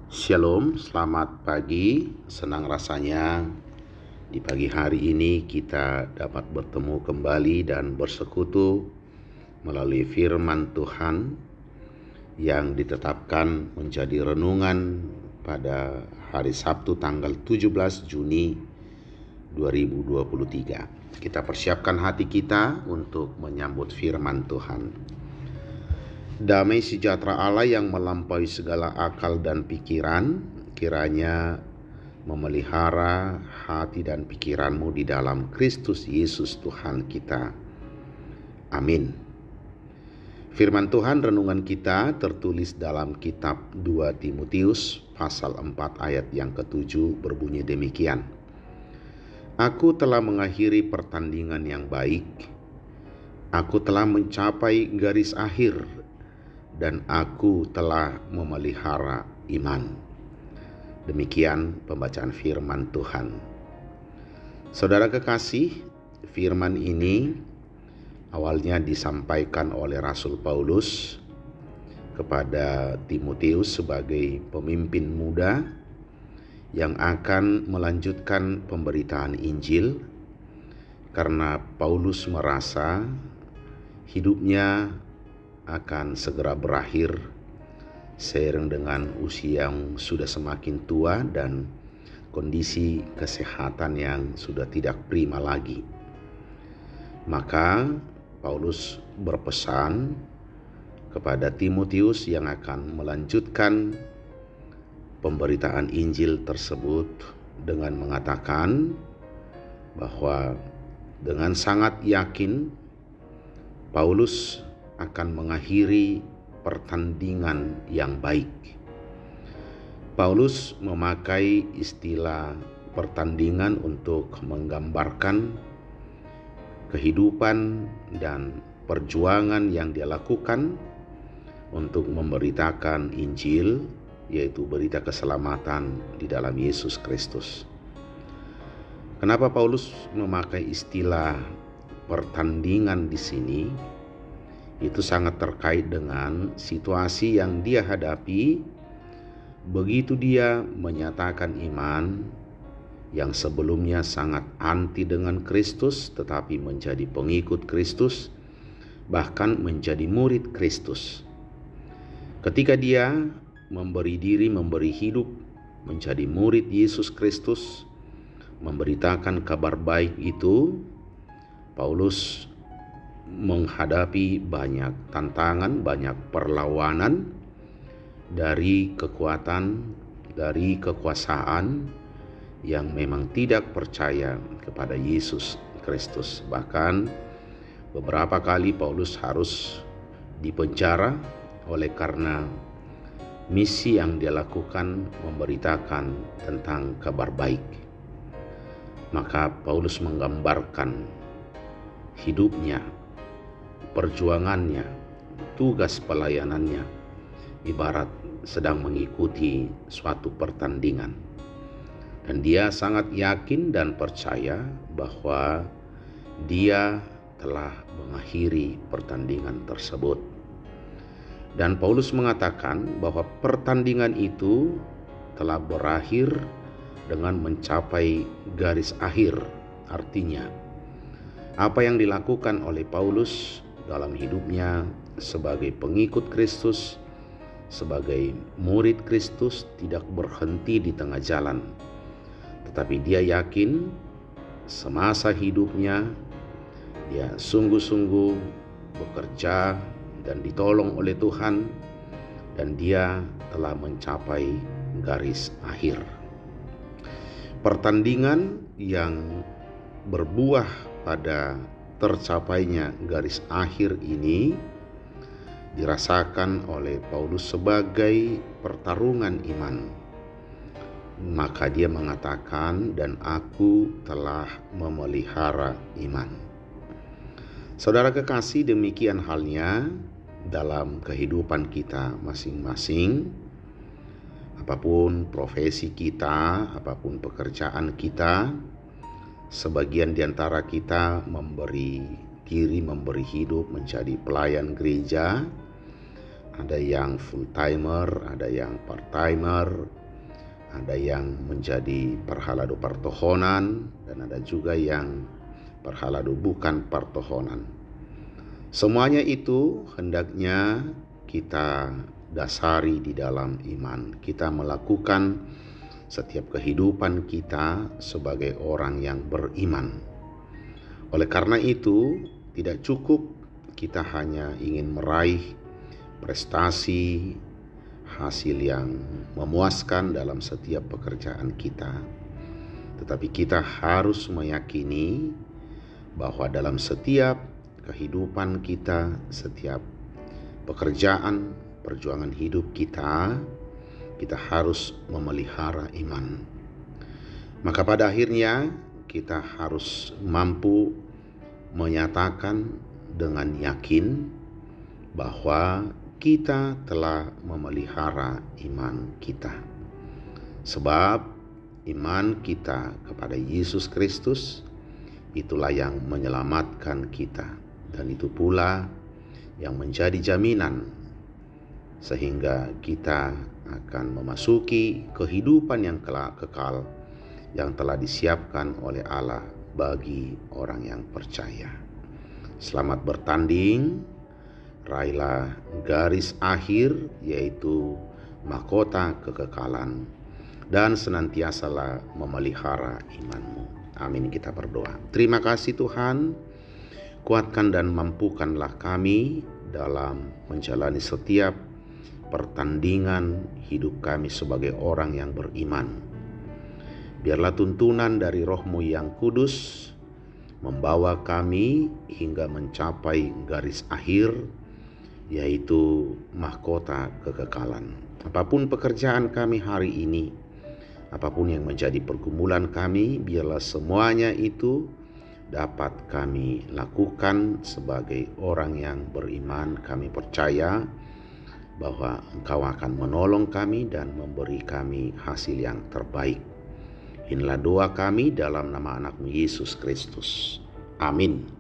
Shalom, selamat pagi. Senang rasanya di pagi hari ini kita dapat bertemu kembali dan bersekutu melalui firman Tuhan yang ditetapkan menjadi renungan pada hari Sabtu tanggal 17 Juni 2023. Kita persiapkan hati kita untuk menyambut firman Tuhan. Damai sejahtera Allah yang melampaui segala akal dan pikiran, kiranya memelihara hati dan pikiranmu di dalam Kristus Yesus Tuhan kita. Amin. Firman Tuhan renungan kita tertulis dalam kitab 2 Timotius pasal 4 ayat yang ke-7 berbunyi demikian. Aku telah mengakhiri pertandingan yang baik. Aku telah mencapai garis akhir. Dan aku telah memelihara iman. Demikian pembacaan firman Tuhan. Saudara kekasih, firman ini awalnya disampaikan oleh Rasul Paulus kepada Timotius sebagai pemimpin muda yang akan melanjutkan pemberitaan Injil, karena Paulus merasa hidupnya akan segera berakhir seiring dengan usia yang sudah semakin tua dan kondisi kesehatan yang sudah tidak prima lagi. Maka Paulus berpesan kepada Timotius yang akan melanjutkan pemberitaan Injil tersebut dengan mengatakan bahwa dengan sangat yakin Paulus akan mengakhiri pertandingan yang baik. Paulus memakai istilah pertandingan untuk menggambarkan kehidupan dan perjuangan yang dia lakukan untuk memberitakan Injil, yaitu berita keselamatan di dalam Yesus Kristus. Kenapa Paulus memakai istilah pertandingan di sini? Itu sangat terkait dengan situasi yang dia hadapi begitu dia menyatakan iman yang sebelumnya sangat anti dengan Kristus, tetapi menjadi pengikut Kristus, bahkan menjadi murid Kristus. Ketika dia memberi diri, memberi hidup, menjadi murid Yesus Kristus, memberitakan kabar baik itu, Paulus menghadapi banyak tantangan, banyak perlawanan dari kekuatan, dari kekuasaan yang memang tidak percaya kepada Yesus Kristus. Bahkan beberapa kali Paulus harus dipenjara oleh karena misi yang dia lakukan memberitakan tentang kabar baik. Maka Paulus menggambarkan hidupnya, perjuangannya, tugas pelayanannya ibarat sedang mengikuti suatu pertandingan. Dan dia sangat yakin dan percaya bahwa dia telah mengakhiri pertandingan tersebut. Dan Paulus mengatakan bahwa pertandingan itu telah berakhir dengan mencapai garis akhir. Artinya, apa yang dilakukan oleh Paulus dalam hidupnya sebagai pengikut Kristus, sebagai murid Kristus, tidak berhenti di tengah jalan. Tetapi dia yakin semasa hidupnya dia sungguh-sungguh bekerja dan ditolong oleh Tuhan, dan dia telah mencapai garis akhir. Pertandingan yang berbuah pada tercapainya garis akhir ini dirasakan oleh Paulus sebagai pertarungan iman. Maka dia mengatakan, dan aku telah memelihara iman. Saudara kekasih, demikian halnya dalam kehidupan kita masing-masing. Apapun profesi kita, apapun pekerjaan kita, sebagian di antara kita memberi diri, memberi hidup menjadi pelayan gereja. Ada yang full timer, ada yang part timer, ada yang menjadi perhaladu pertohonan, dan ada juga yang perhaladu bukan pertohonan. Semuanya itu hendaknya kita dasari di dalam iman. Kita melakukan setiap kehidupan kita sebagai orang yang beriman. Oleh karena itu, tidak cukup kita hanya ingin meraih prestasi, hasil yang memuaskan dalam setiap pekerjaan kita. Tetapi kita harus meyakini bahwa dalam setiap kehidupan kita, setiap pekerjaan, perjuangan hidup kita harus memelihara iman. Maka pada akhirnya kita harus mampu menyatakan dengan yakin bahwa kita telah memelihara iman kita. Sebab iman kita kepada Yesus Kristus itulah yang menyelamatkan kita, dan itu pula yang menjadi jaminan sehingga kita akan memasuki kehidupan yang kekal yang telah disiapkan oleh Allah bagi orang yang percaya. Selamat bertanding, raihlah garis akhir, yaitu mahkota kekekalan, dan senantiasalah memelihara imanmu. Amin, kita berdoa. Terima kasih Tuhan, kuatkan dan mampukanlah kami dalam menjalani setiap pertandingan hidup kami sebagai orang yang beriman. Biarlah tuntunan dari Roh-Mu yang kudus membawa kami hingga mencapai garis akhir, yaitu mahkota kekekalan. Apapun pekerjaan kami hari ini, apapun yang menjadi pergumulan kami, biarlah semuanya itu dapat kami lakukan sebagai orang yang beriman. Kami percaya bahwa Engkau akan menolong kami dan memberi kami hasil yang terbaik. Inilah doa kami dalam nama anak-Mu Yesus Kristus. Amin.